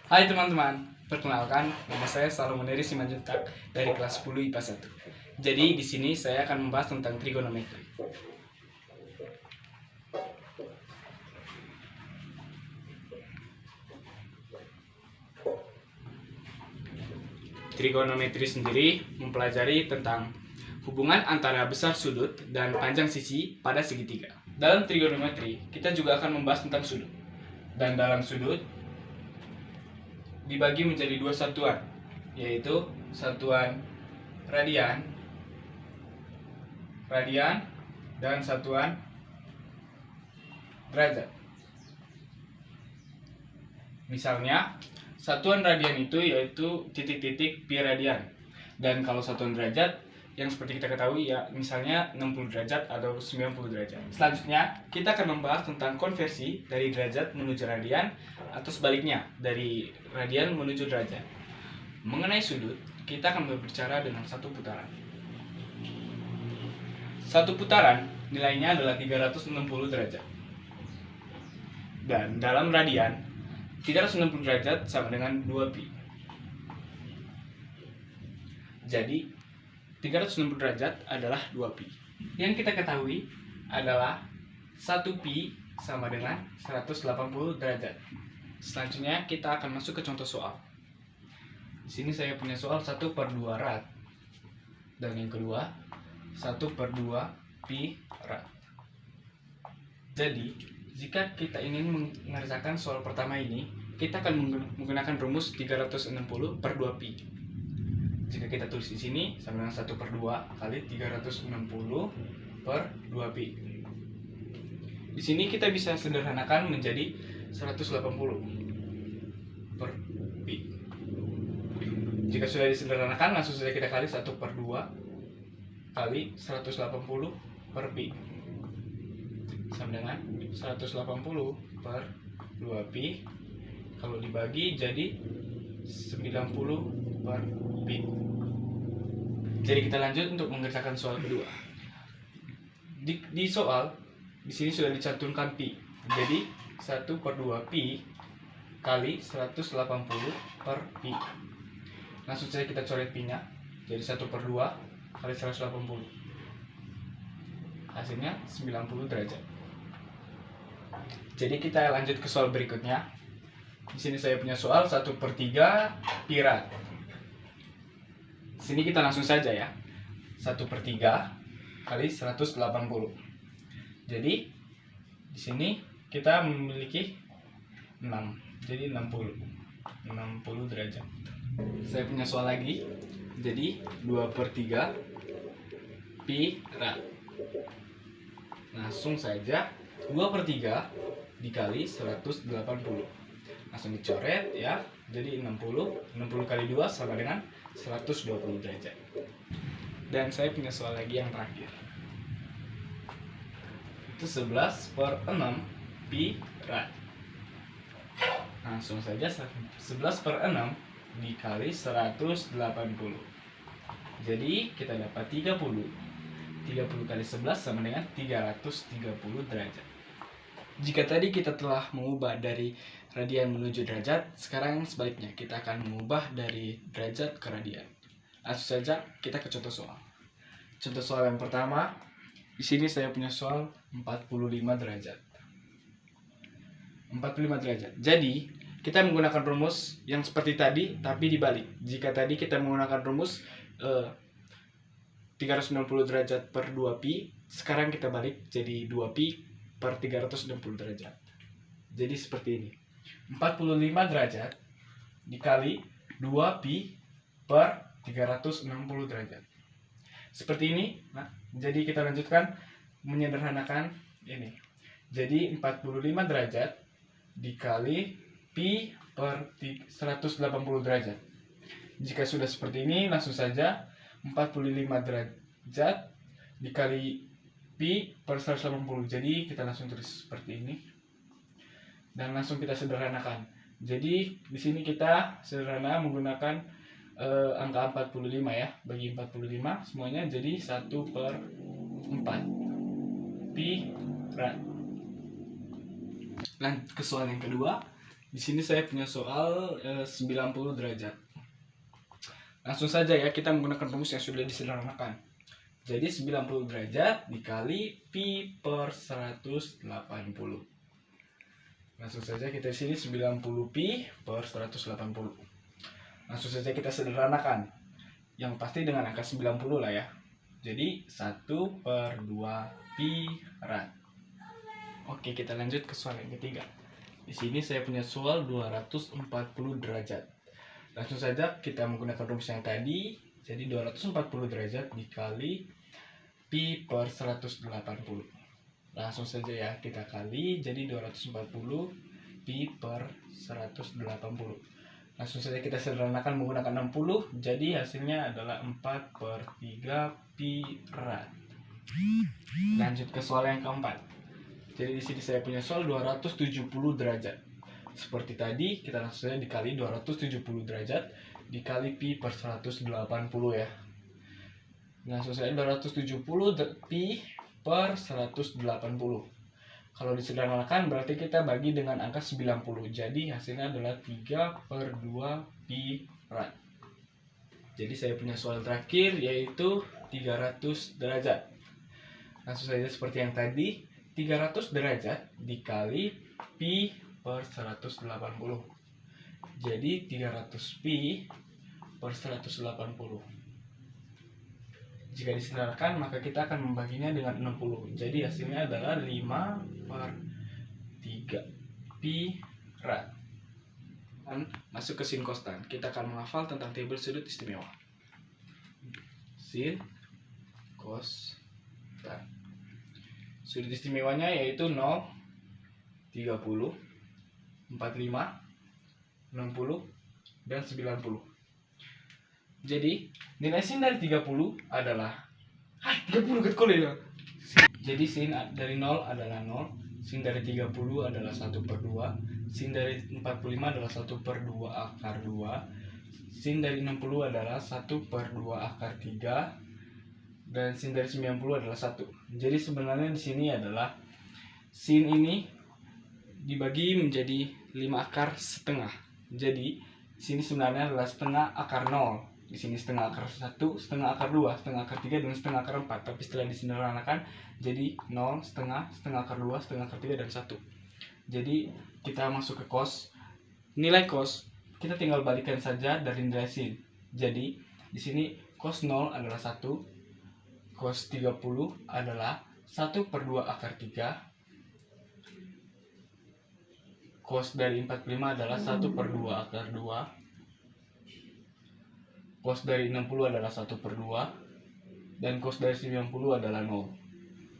Hai teman-teman, perkenalkan nama saya Salomon Eri Simanjuntak dari kelas 10 IPA 1. Jadi di sini saya akan membahas tentang trigonometri. Trigonometri sendiri mempelajari tentang hubungan antara besar sudut dan panjang sisi pada segitiga. Dalam trigonometri, kita juga akan membahas tentang sudut. Dan dalam sudut dibagi menjadi dua satuan, yaitu satuan radian dan satuan derajat. Misalnya, satuan radian itu yaitu titik-titik pi radian. Dan kalau satuan derajat yang seperti kita ketahui ya misalnya 60 derajat atau 90 derajat. Selanjutnya, kita akan membahas tentang konversi dari derajat menuju radian atau sebaliknya dari radian menuju derajat. Mengenai sudut, kita akan berbicara dengan satu putaran. Satu putaran nilainya adalah 360 derajat. Dan dalam radian, 360 derajat sama dengan 2pi. Jadi, 360 derajat adalah 2pi. Yang kita ketahui adalah 1pi sama dengan 180 derajat. Selanjutnya, kita akan masuk ke contoh soal. Di sini saya punya soal 1/2 rad. Dan yang kedua, 1/2 pi rad. Jadi, jika kita ingin mengerjakan soal pertama ini, kita akan menggunakan rumus 360/2pi. Jika kita tulis di sini sama dengan 1/2 kali 360/2pi. Di sini kita bisa sederhanakan menjadi 180/pi. Jika sudah disederhanakan, langsung saja kita kali 1/2 kali 180/pi sama dengan 180/2pi. Kalau dibagi jadi 90/pi. Jadi kita lanjut untuk mengerjakan soal kedua. Di soal di sini sudah dicantumkan pi. Jadi 1/2pi kali 180/pi. Langsung saja kita coret pi-nya. Jadi 1/2 kali 180. Hasilnya 90 derajat. Jadi kita lanjut ke soal berikutnya. Di sini saya punya soal 1/3 pi rad. Di sini kita langsung saja ya. 1/3 kali 180. Jadi di sini kita memiliki 6. Jadi 60 derajat. Saya punya soal lagi. Jadi 2/3 pi rad. Langsung saja 2/3 dikali 180. Langsung dicoret ya. Jadi 60 kali 2 sama dengan 120 derajat. Dan saya punya soal lagi yang terakhir. Itu 11/6 pi rad. Langsung saja 11/6 dikali 180. Jadi kita dapat 30. 30 kali 11 sama dengan 330 derajat. Jika tadi kita telah mengubah dari radian menuju derajat, sekarang sebaliknya kita akan mengubah dari derajat ke radian. Langsung saja kita ke contoh soal. Contoh soal yang pertama, di sini saya punya soal 45 derajat. 45 derajat. Jadi, kita menggunakan rumus yang seperti tadi tapi dibalik. Jika tadi kita menggunakan rumus 360 derajat per 2pi, sekarang kita balik jadi 2pi per 360 derajat. Jadi seperti ini. 45 derajat dikali 2pi per 360 derajat. Seperti ini. Nah, jadi kita lanjutkan menyederhanakan ini. Jadi 45 derajat dikali pi per 180 derajat. Jika sudah seperti ini, langsung saja 45 derajat dikali pi per 180. Jadi kita langsung tulis seperti ini. Dan langsung kita sederhanakan. Jadi di sini kita sederhana menggunakan angka 45 ya. Bagi 45 semuanya jadi 1/4 pi rad. Lanjut ke soal yang kedua. Di sini saya punya soal 90 derajat. Langsung saja ya, kita menggunakan rumus yang sudah disederhanakan. Jadi 90 derajat dikali pi per 180. Langsung saja kita di sini 90 pi per 180. Langsung saja kita sederhanakan. Yang pasti dengan angka 90 lah ya. Jadi 1 per 2 pi rad. Oke, kita lanjut ke soal yang ketiga. Di sini saya punya soal 240 derajat. Langsung saja kita menggunakan rumus yang tadi. Jadi 240 derajat dikali pi per 180. Langsung saja ya, kita kali. Jadi 240 pi per 180. Langsung saja kita sederhanakan menggunakan 60. Jadi hasilnya adalah 4 per 3 pi rad. Lanjut ke soal yang keempat. Jadi di sini saya punya soal 270 derajat. Seperti tadi, kita langsung saja dikali 270 derajat dikali pi per 180 ya. Langsung saja 270 pi per 180. Kalau disederhanakan berarti kita bagi dengan angka 90. Jadi hasilnya adalah 3 per 2 pi rad. Jadi saya punya soal terakhir yaitu 300 derajat. Langsung saja seperti yang tadi, 300 derajat dikali pi per 180. Jadi 300 pi per 180. Jika disederhanakan maka kita akan membaginya dengan 60. Jadi hasilnya adalah 5 per 3 pi rad. Dan masuk ke sin kostan. Kita akan menghafal tentang tabel sudut istimewa. Sin kos tan. Sudut istimewanya yaitu 0, 30, 45, 60, dan 90. Jadi nilai sin dari 30 adalah 30 kat kole ya. Jadi sin dari 0 adalah 0, sin dari 30 adalah 1 per 2, sin dari 45 adalah 1 per 2 akar 2, sin dari 60 adalah 1 per 2 akar 3, dan sin dari 90 adalah 1. Jadi sebenarnya di sini adalah sin ini dibagi menjadi 5 akar setengah. Jadi sini sebenarnya adalah setengah akar 0. Di sini setengah akar 1, setengah akar 2, setengah akar 3, dan setengah akar 4. Tapi setelah disederhanakan jadi 0, setengah, setengah akar 2, setengah akar 3, dan 1. Jadi kita masuk ke cos. Nilai cos kita tinggal balikan saja dari nilai sin. Jadi di sini cos 0 adalah 1, cos 30 adalah 1 per 2 akar 3, cos dari 45 adalah 1 per 2 akar 2, cos dari 60 adalah 1 per 2, dan cos dari 90 adalah 0.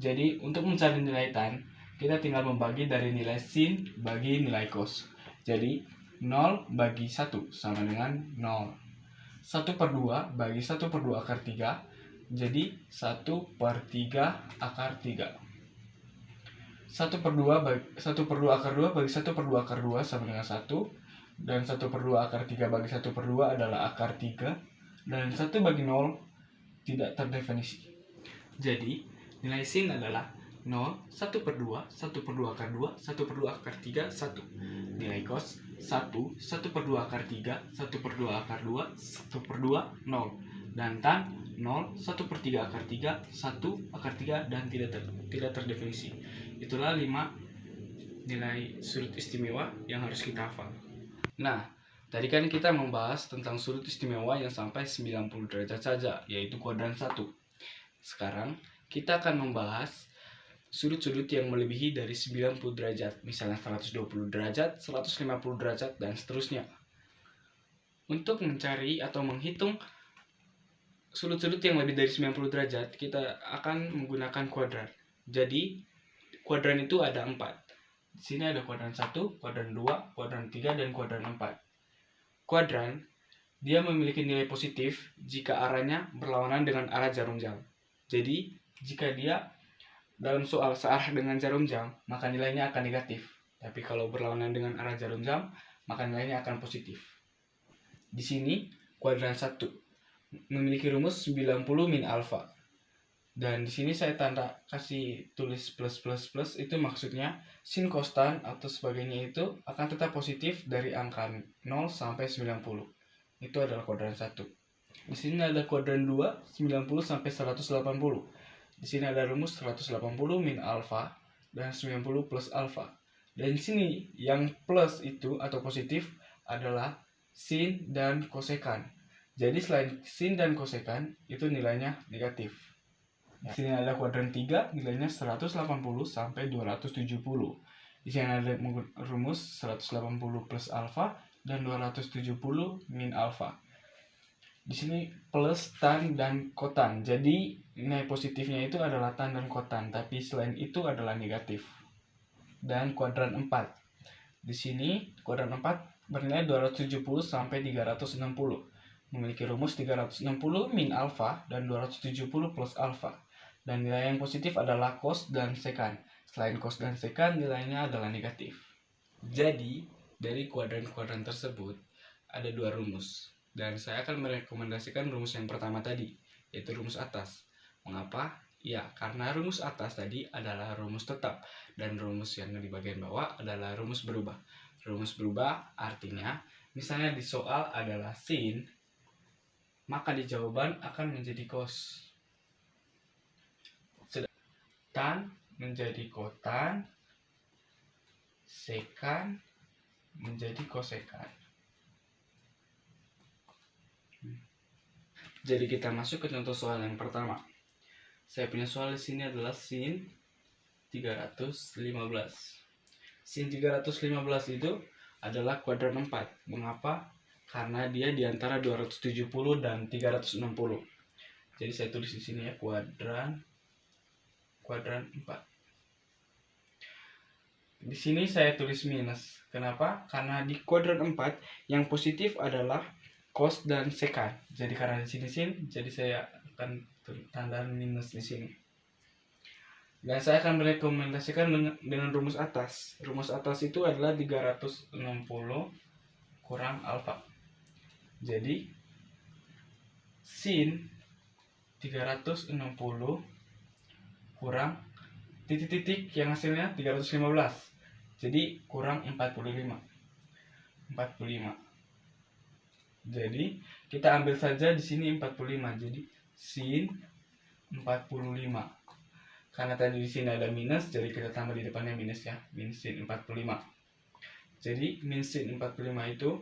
Jadi untuk mencari nilai tan, kita tinggal membagi dari nilai sin bagi nilai cos. Jadi 0 bagi 1 sama dengan 0. 1 per 2 bagi 1 per 2 akar 3, jadi 1 per 3 akar 3. 1 per 2 bagi 1 per 2 akar 2 bagi 1 per 2 akar 2 sama dengan 1. Dan 1 per 2 akar 3 bagi 1 per 2 adalah akar 3. Dan 1 bagi 0 tidak terdefinisi. Jadi nilai sin adalah 0, 1 per 2, 1 per 2 akar 2, 1 per 2 akar 3, 1. Nilai cos 1, 1 per 2 akar 3, 1 per 2 akar 2, 1 per 2, 0. Dan tan 0, 1 per 3 akar 3, 1 akar 3, dan tidak terdefinisi. Itulah 5 nilai sudut istimewa yang harus kita hafal. Nah, tadi kan kita membahas tentang sudut istimewa yang sampai 90 derajat saja, yaitu kuadran 1. Sekarang kita akan membahas sudut-sudut yang melebihi dari 90 derajat, misalnya 120 derajat, 150 derajat, dan seterusnya. Untuk mencari atau menghitung sudut-sudut yang lebih dari 90 derajat, kita akan menggunakan kuadran. Jadi, kuadran itu ada 4. Di sini ada kuadran 1, kuadran 2, kuadran 3, dan kuadran 4. Kuadran, dia memiliki nilai positif jika arahnya berlawanan dengan arah jarum jam. Jadi, jika dia dalam soal searah dengan jarum jam, maka nilainya akan negatif. Tapi kalau berlawanan dengan arah jarum jam, maka nilainya akan positif. Di sini, kuadran 1 memiliki rumus 90 min alfa. Dan di sini saya tanda kasih tulis plus plus plus, itu maksudnya sin konstan atau sebagainya itu akan tetap positif dari angka 0 sampai 90. Itu adalah kuadran 1. Di sini ada kuadran 2, 90 sampai 180. Di sini ada rumus 180 min alfa dan 90 plus alfa. Dan di sini yang plus itu atau positif adalah sin dan kosekan. Jadi selain sin dan kosekan itu nilainya negatif. Di sini ada kuadran 3, nilainya 180 sampai 270. Di sini ada rumus 180 plus alfa dan 270 min alfa. Di sini plus tan dan kotan. Jadi nilai positifnya itu adalah tan dan kotan, tapi selain itu adalah negatif. Dan kuadran 4. Di sini kuadran 4 bernilai 270 sampai 360. Memiliki rumus 360 min alfa dan 270 plus alfa. Dan nilai yang positif adalah cos dan sekan. Selain cos dan sekan, nilainya adalah negatif. Jadi, dari kuadran-kuadran tersebut ada dua rumus. Dan saya akan merekomendasikan rumus yang pertama tadi, yaitu rumus atas. Mengapa? Ya, karena rumus atas tadi adalah rumus tetap, dan rumus yang di bagian bawah adalah rumus berubah. Rumus berubah artinya, misalnya di soal adalah sin, maka di jawaban akan menjadi cos. Tan menjadi kotan, sekan menjadi kosekan. Jadi kita masuk ke contoh soal yang pertama. Saya punya soal di sini adalah sin 315. Sin 315 itu adalah kuadran 4. Mengapa? Karena dia di antara 270 dan 360. Jadi saya tulis di sini ya, kuadran 4. Di sini saya tulis minus. Kenapa? Karena di kuadran 4 yang positif adalah cos dan sekan. Jadi karena di sini sin, jadi saya akan tanda minus di sini. Dan saya akan merekomendasikan dengan rumus atas. Rumus atas itu adalah 360 kurang alfa. Jadi sin 360 kurang titik-titik yang hasilnya 315. Jadi kurang 45. Jadi kita ambil saja di sini 45. Jadi sin 45. Karena tadi di sini ada minus, jadi kita tambah di depannya minus ya, min sin 45. Jadi min sin 45 itu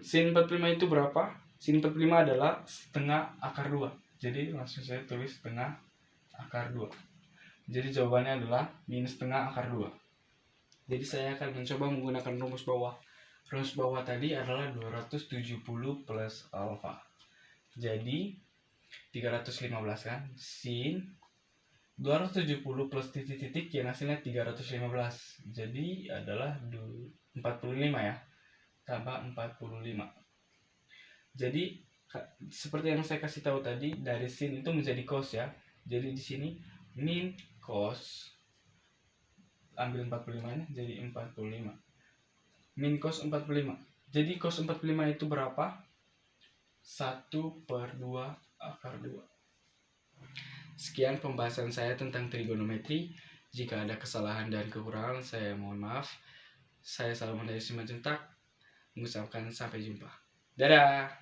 sin 45 itu berapa? Sin 45 adalah setengah akar 2. Jadi langsung saya tulis setengah akar 2. Jadi jawabannya adalah minus setengah akar 2. Jadi saya akan mencoba menggunakan rumus bawah. Rumus bawah tadi adalah 270 plus alfa. Jadi 315 kan, sin 270 plus titik-titik yang hasilnya 315. Jadi adalah 45 ya, tambah 45. Jadi seperti yang saya kasih tahu tadi, dari sin itu menjadi cos ya. Jadi di sini min cos, ambil 45 nya jadi 45. Min cos 45. Jadi cos 45 itu berapa? 1/2 akar 2. Sekian pembahasan saya tentang trigonometri. Jika ada kesalahan dan kekurangan, saya mohon maaf. Saya Salman dari Simanjuntak mengucapkan sampai jumpa. Dadah.